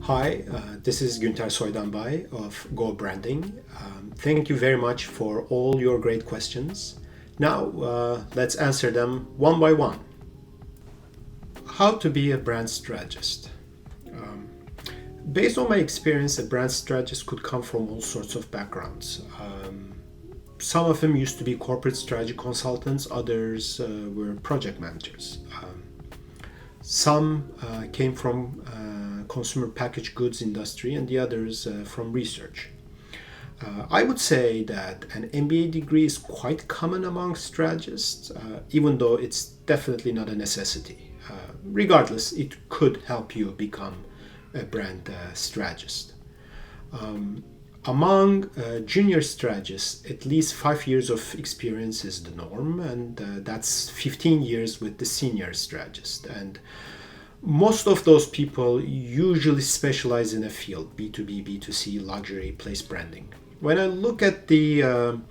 Hi, this is Günter of Go Branding. Thank you very much for all your great questions. Now, let's answer them one by one. How to be a brand strategist? Um, Based on my experience, a brand strategist could come from all sorts of backgrounds. Some of them used to be corporate strategy consultants, others were project managers. Some came from consumer packaged goods industry and the others from research. I would say that an MBA degree is quite common among strategists, even though it's definitely not a necessity. Regardless, it could help you become a brand strategist. Among junior strategists, at least 5 years of experience is the norm, and that's 15 years with the senior strategist. And most of those people usually specialize in a field: B2B, B2C, luxury, place branding. When I look at the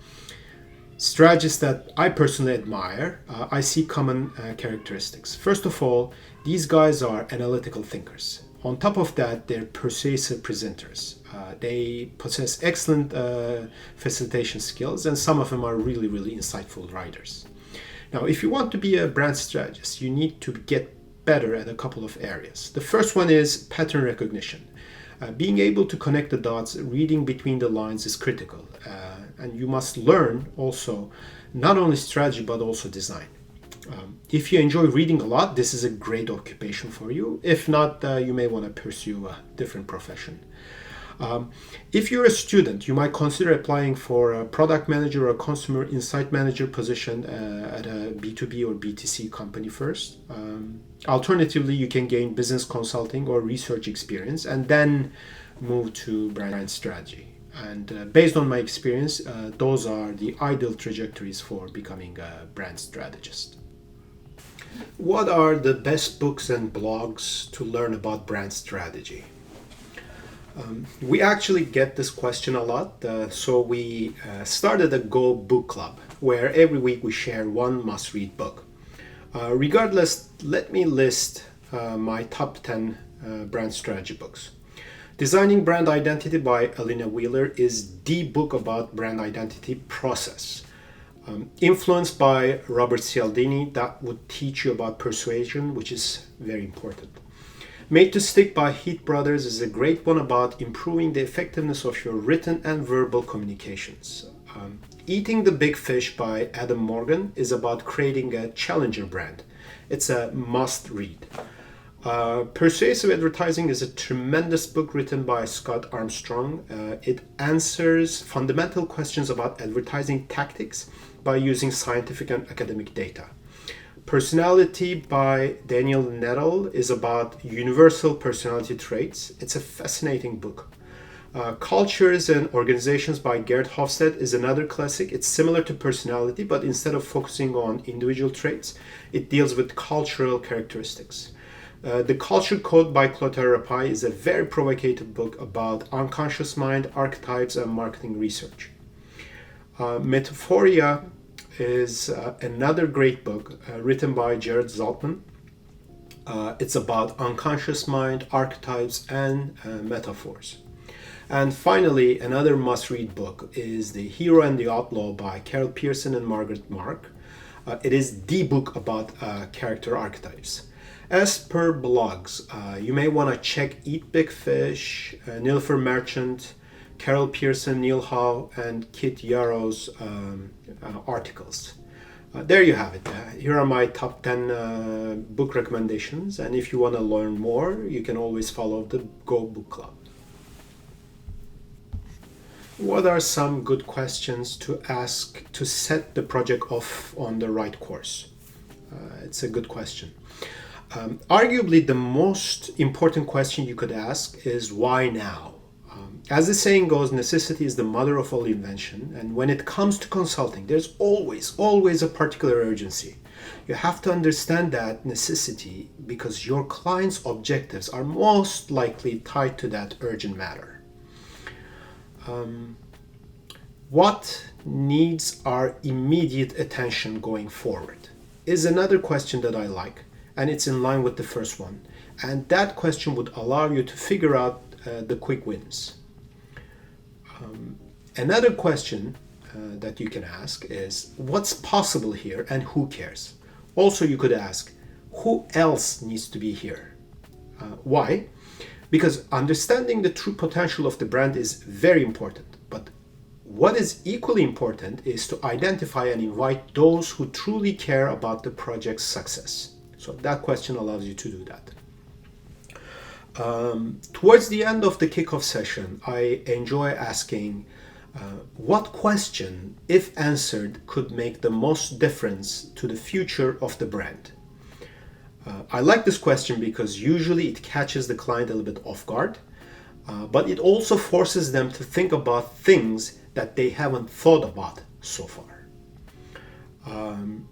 strategists that I personally admire, I see common characteristics. First of all, these guys are analytical thinkers. On top of that, they're persuasive presenters. They possess excellent facilitation skills, and some of them are really, really insightful writers. Now, if you want to be a brand strategist, you need to get better at a couple of areas. The first one is pattern recognition. Being able to connect the dots, reading between the lines is critical. And you must learn also not only strategy but also design. If you enjoy reading a lot, this is a great occupation for you. If not, you may want to pursue a different profession. If you're a student, you might consider applying for a product manager or a consumer insight manager position at a B2B or B2C company first. Alternatively, you can gain business consulting or research experience and then move to brand strategy. And based on my experience, those are the ideal trajectories for becoming a brand strategist. What are the best books and blogs to learn about brand strategy? We actually get this question a lot, so we started a Go Book Club where every week we share one must-read book. Regardless, let me list my top 10 brand strategy books. Designing Brand Identity by Alina Wheeler is the book about brand identity process. Influenced by Robert Cialdini, that would teach you about persuasion, which is very important. Made to Stick by Heath Brothers is a great one about improving the effectiveness of your written and verbal communications. Eating the Big Fish by Adam Morgan is about creating a challenger brand. It's a must read. Persuasive Advertising is a tremendous book written by Scott Armstrong. It answers fundamental questions about advertising tactics by using scientific and academic data. Personality by Daniel Nettle is about universal personality traits. It's a fascinating book. Cultures and Organizations by Gerd Hofstede is another classic. It's similar to Personality, but instead of focusing on individual traits, it deals with cultural characteristics. The Culture Code by Clotaire Rapaille is a very provocative book about unconscious mind, archetypes, and marketing research. Metaphoria is another great book written by Jared Zaltman. It's about unconscious mind, archetypes, and metaphors. And finally, another must-read book is The Hero and the Outlaw by Carol Pearson and Margaret Mark. It is the book about character archetypes. As per blogs, you may want to check Eat Big Fish, Nilofer Merchant, Carol Pearson, Neil Howe, and Kit Yarrow's articles. There you have it. Here are my top 10 book recommendations, and if you want to learn more, you can always follow the Go Book Club. What are some good questions to ask to set the project off on the right course? It's a good question. Arguably, the most important question you could ask is why now? As the saying goes, necessity is the mother of all invention, and when it comes to consulting, there's always a particular urgency. You have to understand that necessity because your client's objectives are most likely tied to that urgent matter. What needs our immediate attention going forward is another question that I like, and it's in line with the first one. And that question would allow you to figure out the quick wins. Another question that you can ask is, what's possible here and who cares? Also, you could ask, who else needs to be here? Why? Because understanding the true potential of the brand is very important. But what is equally important is to identify and invite those who truly care about the project's success. So that question allows you to do that. Towards the end of the kickoff session, I enjoy asking what question, if answered, could make the most difference to the future of the brand. I like this question because usually it catches the client a little bit off guard, but it also forces them to think about things that they haven't thought about so far.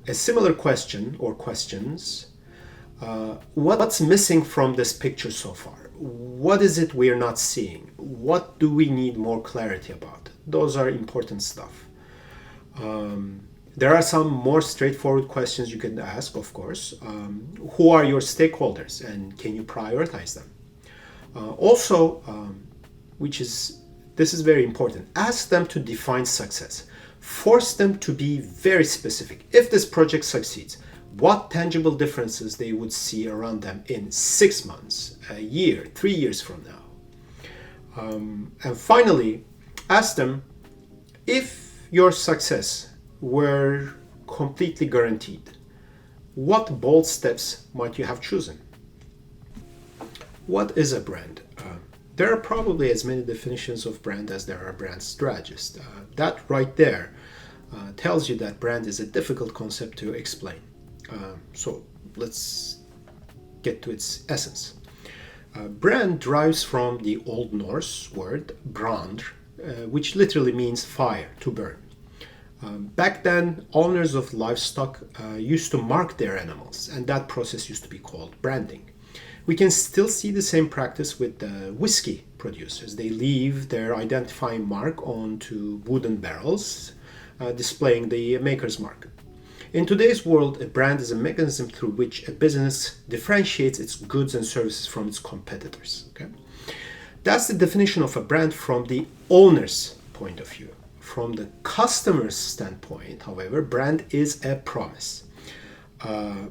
A similar question or questions, what's missing from this picture so far? What is it we're not seeing? What do we need more clarity about? Those are important stuff. There are some more straightforward questions you can ask, of course. Who are your stakeholders and can you prioritize them? Also, this is very important, ask them to define success. Force them to be very specific. If this project succeeds, what tangible differences they would see around them in 6 months, a year, 3 years from now. And finally, ask them, if your success were completely guaranteed, what bold steps might you have chosen? What is a brand? There are probably as many definitions of brand as there are brand strategists. That right there tells you that brand is a difficult concept to explain. So let's get to its essence. Brand derives from the Old Norse word brand, which literally means fire, to burn. Back then, owners of livestock used to mark their animals, and that process used to be called branding. We can still see the same practice with the whiskey producers. They leave their identifying mark onto wooden barrels, displaying the maker's mark. In today's world, a brand is a mechanism through which a business differentiates its goods and services from its competitors. Okay? That's the definition of a brand from the owner's point of view. From the customer's standpoint, however, brand is a promise.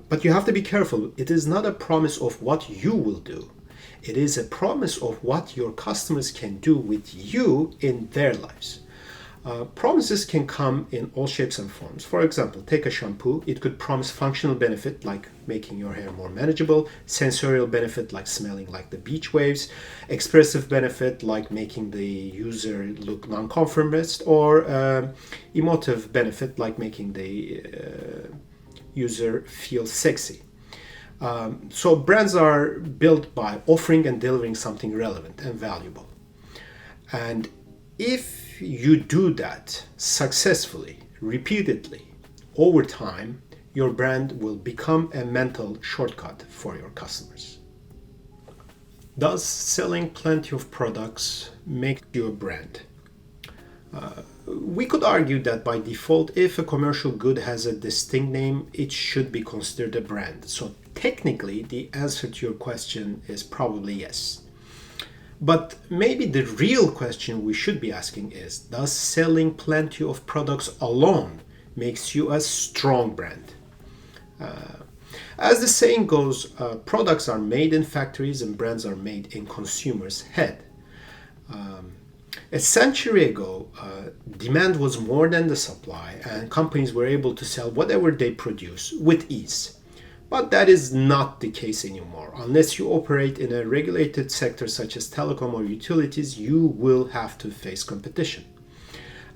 But you have to be careful. It is not a promise of what you will do. It is a promise of what your customers can do with you in their lives. Promises can come in all shapes and forms. For example, take a shampoo. It could promise functional benefit like making your hair more manageable, sensorial benefit like smelling like the beach waves, expressive benefit like making the user look nonconformist, or emotive benefit like making the user feel sexy. So brands are built by offering and delivering something relevant and valuable. And if you do that successfully, repeatedly, over time, your brand will become a mental shortcut for your customers. Does selling plenty of products make you a brand? We could argue that by default, if a commercial good has a distinct name, it should be considered a brand. So technically, the answer to your question is probably yes. But maybe the real question we should be asking is, does selling plenty of products alone makes you a strong brand? As the saying goes, products are made in factories and brands are made in consumers' head. A century ago, demand was more than the supply, and companies were able to sell whatever they produce with ease. But that is not the case anymore. Unless you operate in a regulated sector such as telecom or utilities, you will have to face competition.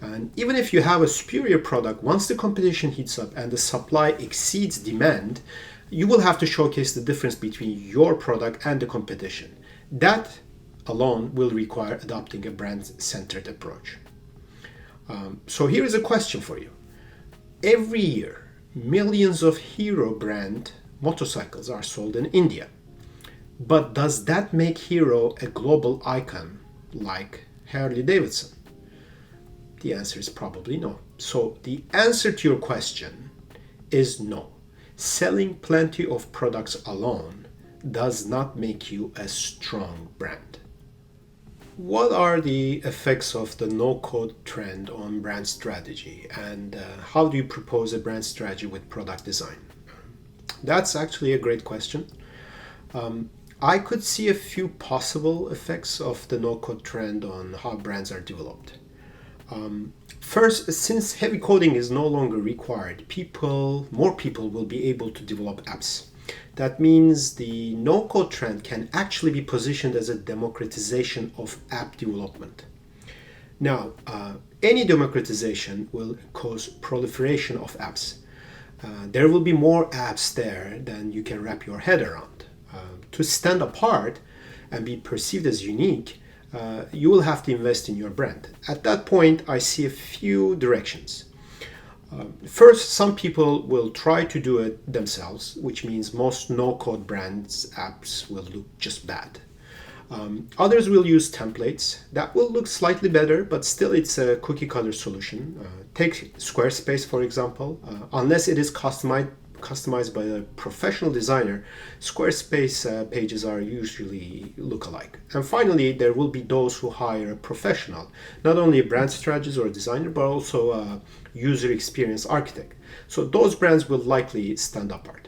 And even if you have a superior product, once the competition heats up and the supply exceeds demand, you will have to showcase the difference between your product and the competition. That alone will require adopting a brand-centered approach. So here is a question for you. Every year, millions of Hero brand motorcycles are sold in India. But does that make Hero a global icon like Harley Davidson? The answer is probably no. So the answer to your question is no. Selling plenty of products alone does not make you a strong brand. What are the effects of the no-code trend on brand strategy, and how do you propose a brand strategy with product design? That's actually a great question. I could see a few possible effects of the no-code trend on how brands are developed. First, since heavy coding is no longer required, more people will be able to develop apps. That means the no-code trend can actually be positioned as a democratization of app development. Now, any democratization will cause proliferation of apps. There will be more apps there than you can wrap your head around. To stand apart and be perceived as unique, you will have to invest in your brand. At that point, I see a few directions. First, some people will try to do it themselves, which means most no-code brands' apps will look just bad. Others will use templates that will look slightly better, but still it's a cookie-cutter solution. Take Squarespace, for example. Unless it is customized by a professional designer, Squarespace pages are usually look-alike. And finally, there will be those who hire a professional, not only a brand strategist or a designer, but also a user experience architect. So those brands will likely stand apart.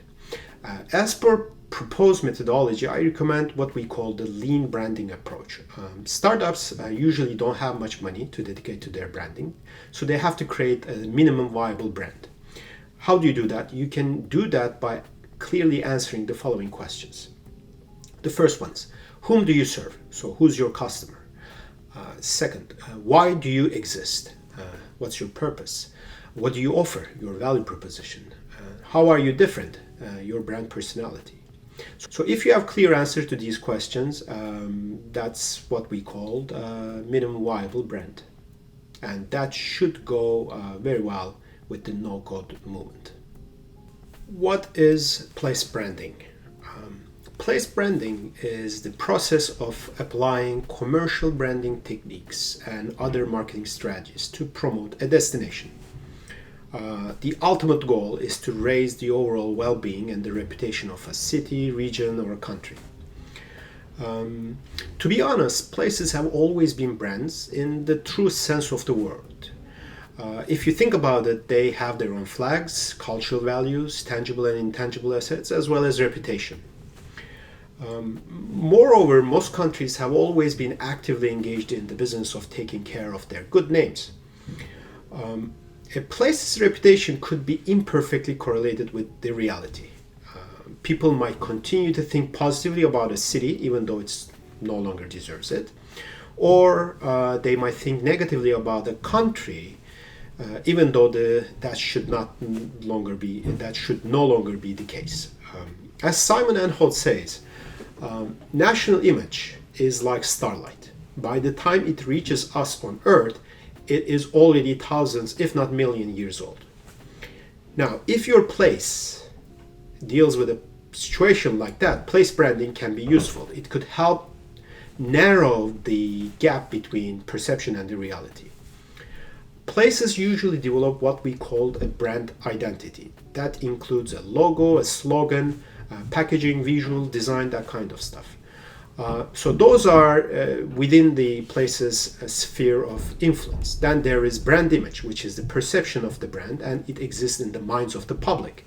As per proposed methodology, I recommend what we call the lean branding approach. Startups usually don't have much money to dedicate to their branding, so they have to create a minimum viable brand. How do you do that? You can do that by clearly answering the following questions. The first one's, whom do you serve? So who's your customer? Second, why do you exist? What's your purpose? What do you offer? Your value proposition. How are you different? Your brand personality. So if you have clear answers to these questions, that's what we call minimum viable brand. And that should go very well with the no-code movement. What is place branding? Place branding is the process of applying commercial branding techniques and other marketing strategies to promote a destination. The ultimate goal is to raise the overall well-being and the reputation of a city, region, or a country. To be honest, places have always been brands in the true sense of the word. If you think about it, they have their own flags, cultural values, tangible and intangible assets, as well as reputation. Moreover, most countries have always been actively engaged in the business of taking care of their good names. A place's reputation could be imperfectly correlated with the reality. People might continue to think positively about a city even though it no longer deserves it, or they might think negatively about a country even though that should no longer be the case. As Simon Anholt says, national image is like starlight. By the time it reaches us on Earth, it is already thousands, if not million years old. Now, if your place deals with a situation like that, place branding can be useful. It could help narrow the gap between perception and the reality. Places usually develop what we call a brand identity. That includes a logo, a slogan, packaging, visual design, that kind of stuff. So those are within the place's sphere of influence. Then there is brand image, which is the perception of the brand, and it exists in the minds of the public.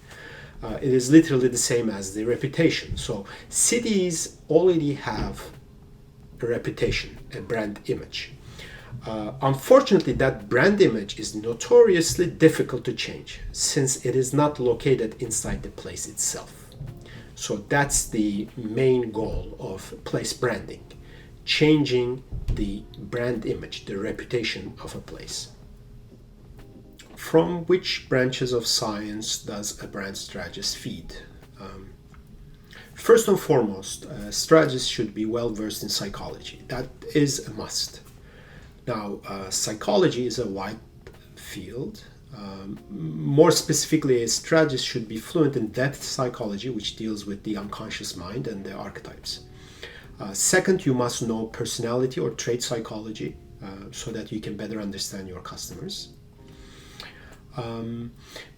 It is literally the same as the reputation. So cities already have a reputation, a brand image. Unfortunately, that brand image is notoriously difficult to change since it is not located inside the place itself. So that's the main goal of place branding, changing the brand image, the reputation of a place. From which branches of science does a brand strategist feed? First and foremost, strategists should be well versed in psychology. That is a must. Now, psychology is a wide field. More specifically, a strategist should be fluent in depth psychology, which deals with the unconscious mind and the archetypes. Second, you must know personality or trait psychology so that you can better understand your customers.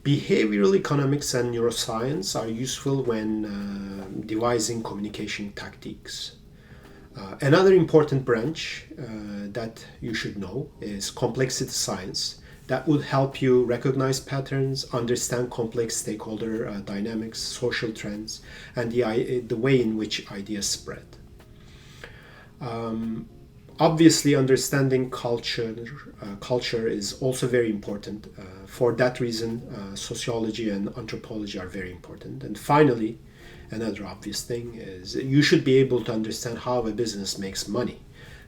Behavioral economics and neuroscience are useful when devising communication tactics. Another important branch that you should know is complexity science. That would help you recognize patterns, understand complex stakeholder dynamics, social trends, and the way in which ideas spread. Obviously, understanding culture is also very important. For that reason, sociology and anthropology are very important. And finally, another obvious thing is you should be able to understand how a business makes money,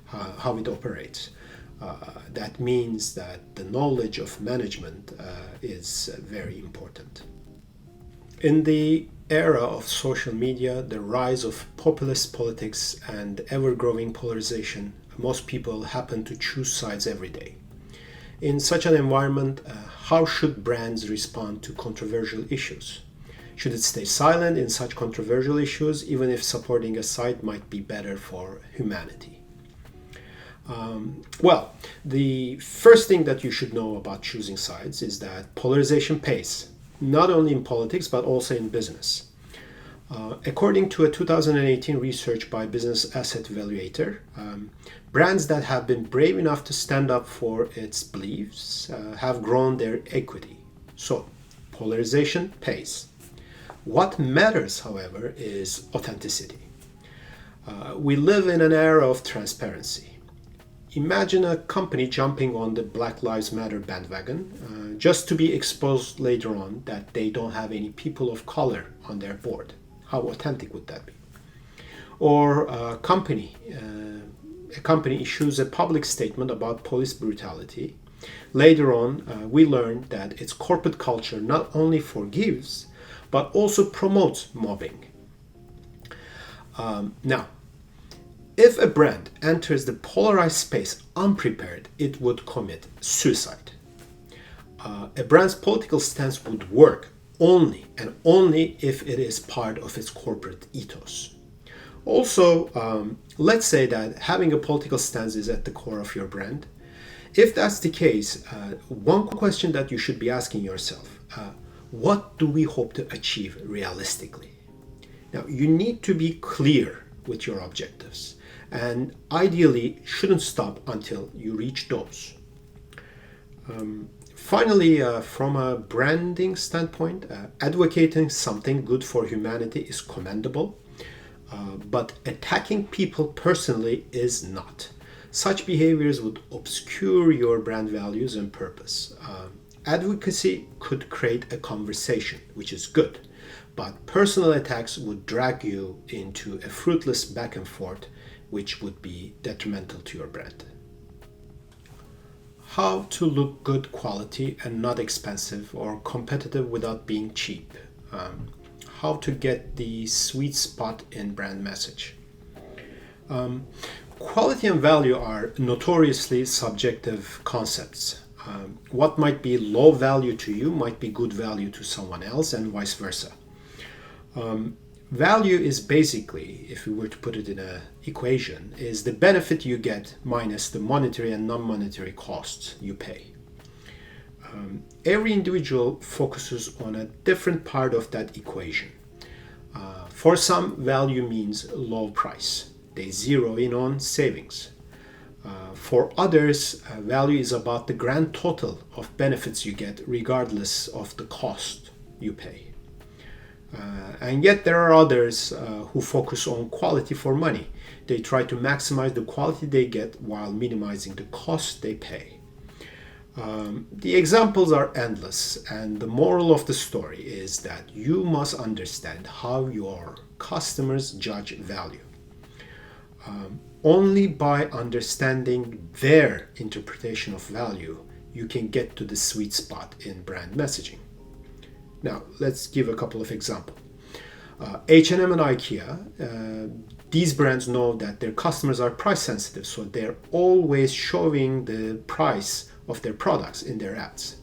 how it operates. That means that the knowledge of management is very important. In the era of social media, the rise of populist politics and ever-growing polarization, most people happen to choose sides every day. In such an environment, how should brands respond to controversial issues? Should it stay silent in such controversial issues, even if supporting a side might be better for humanity? Well, the first thing that you should know about choosing sides is that polarization pays, not only in politics but also in business. According to a 2018 research by Business Asset Evaluator, brands that have been brave enough to stand up for its beliefs have grown their equity. So, polarization pays. What matters, however, is authenticity. We live in an era of transparency. Imagine a company jumping on the Black Lives Matter bandwagon just to be exposed later on that they don't have any people of color on their board. How authentic would that be? Or a company issues a public statement about police brutality. Later on, we learn that its corporate culture not only forgives, but also promotes mobbing. Now, if a brand enters the polarized space unprepared, it would commit suicide. A brand's political stance would work only and only if it is part of its corporate ethos. Also, let's say that having a political stance is at the core of your brand. If that's the case, one question that you should be asking yourself, what do we hope to achieve realistically? Now, you need to be clear with your objectives and ideally shouldn't stop until you reach those. Finally, from a branding standpoint, advocating something good for humanity is commendable, but attacking people personally is not. Such behaviors would obscure your brand values and purpose. Advocacy could create a conversation, which is good, but personal attacks would drag you into a fruitless back and forth, which would be detrimental to your brand. How to look good quality and not expensive or competitive without being cheap. How to get the sweet spot in brand message. Quality and value are notoriously subjective concepts. What might be low value to you might be good value to someone else and vice versa. Value is basically, if we were to put it in an equation, is the benefit you get minus the monetary and non-monetary costs you pay. Every individual focuses on a different part of that equation. For some, value means low price. They zero in on savings. For others, value is about the grand total of benefits you get regardless of the cost you pay. And yet there are others who focus on quality for money. They try to maximize the quality they get while minimizing the cost they pay. The examples are endless, and the moral of the story is that you must understand how your customers judge value. Only by understanding their interpretation of value, you can get to the sweet spot in brand messaging. Now, let's give a couple of examples. H&M and IKEA, these brands know that their customers are price sensitive, so they're always showing the price of their products in their ads.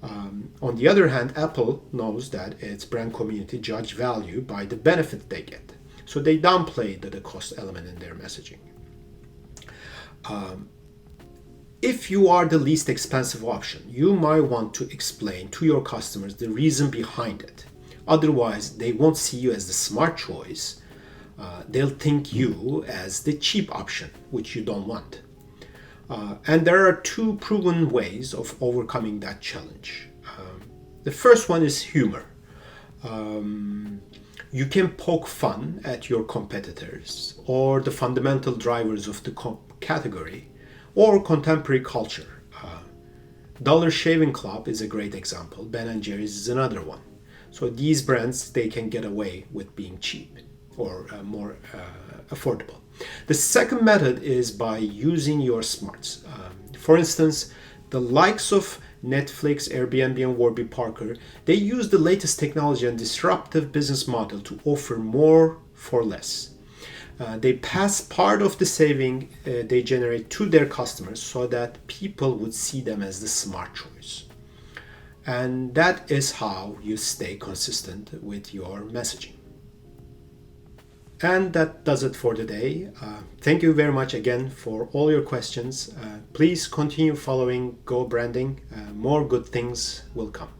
On the other hand, Apple knows that its brand community judge value by the benefit they get, so they downplay the cost element in their messaging. If you are the least expensive option, you might want to explain to your customers the reason behind it. Otherwise, they won't see you as the smart choice. They'll think you as the cheap option, which you don't want. And there are two proven ways of overcoming that challenge. The first one is humor. You can poke fun at your competitors or the fundamental drivers of the category or contemporary culture. Dollar Shaving Club is a great example. Ben & Jerry's is another one. So these brands, they can get away with being cheap or more affordable. The second method is by using your smarts. For instance, the likes of Netflix, Airbnb, and Warby Parker, they use the latest technology and disruptive business model to offer more for less. They pass part of the saving they generate to their customers so that people would see them as the smart choice. And that is how you stay consistent with your messaging. And that does it for today. Thank you very much again for all your questions. Please continue following Go Branding. More good things will come.